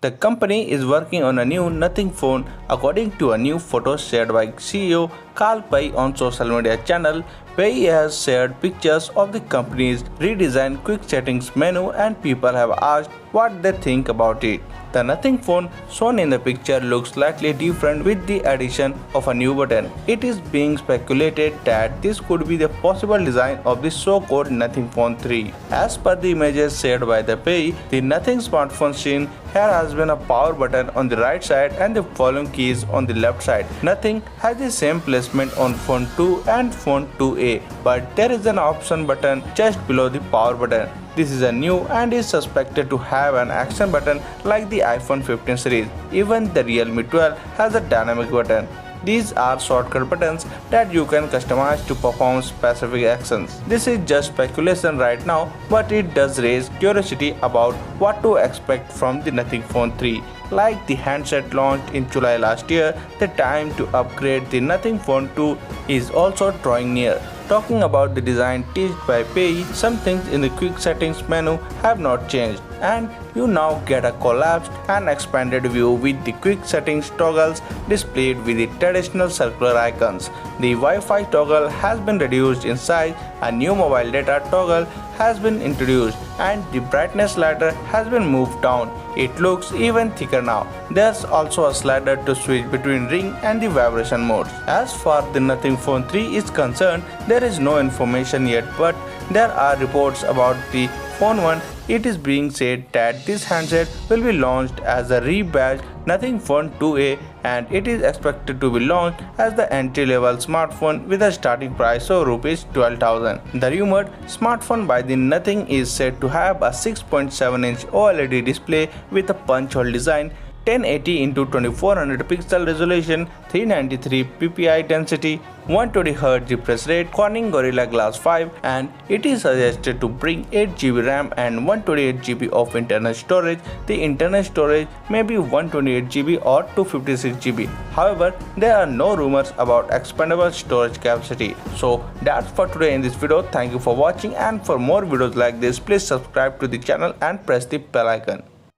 The company is working on a new Nothing phone according to a new photo shared by CEO Carl Pei on social media channel. Pei has shared pictures of the company's redesigned quick settings menu and people have asked what they think about it. The Nothing phone shown in the picture looks slightly different with the addition of a new button. It is being speculated that this could be the possible design of the so-called Nothing Phone 3. As per the images shared by the Pei, the Nothing smartphone scene here has been a power button on the right side and the volume keys on the left side. Nothing has the same placement on Phone 2 and Phone 2a, but there is an option button just below the power button. This is a new and is suspected to have an action button like the iPhone 15 series. Even the Realme 12 has a dynamic button. These are shortcut buttons that you can customize to perform specific actions. This is just speculation right now, but it does raise curiosity about what to expect from the Nothing Phone 3. Like the handset launched in July last year, the time to upgrade the Nothing Phone 2 is also drawing near. Talking about the design teased by Pei, some things in the quick settings menu have not changed, and you now get a collapsed and expanded view with the quick settings toggles displayed with the traditional circular icons. The Wi-Fi toggle has been reduced in size, a new mobile data toggle has been introduced, and the brightness slider has been moved down. It looks even thicker now. There's also a slider to switch between ring and the vibration modes. As far the Nothing Phone 3 is concerned, there is no information yet, but there are reports about the Phone 1. It is being said that this handset will be launched as a rebadged Nothing Phone 2a, and it is expected to be launched as the entry-level smartphone with a starting price of Rs 12,000. The rumored smartphone by the Nothing is said to have a 6.7-inch OLED display with a punch-hole design, 1080 x 2400 pixel resolution, 393 ppi density, 120Hz refresh rate, Corning Gorilla Glass 5, and it is suggested to bring 8GB RAM and 128GB of internal storage. The internal storage may be 128GB or 256GB. However, there are no rumors about expandable storage capacity. So that's for today in this video. Thank you for watching, and for more videos like this, please subscribe to the channel and press the bell icon.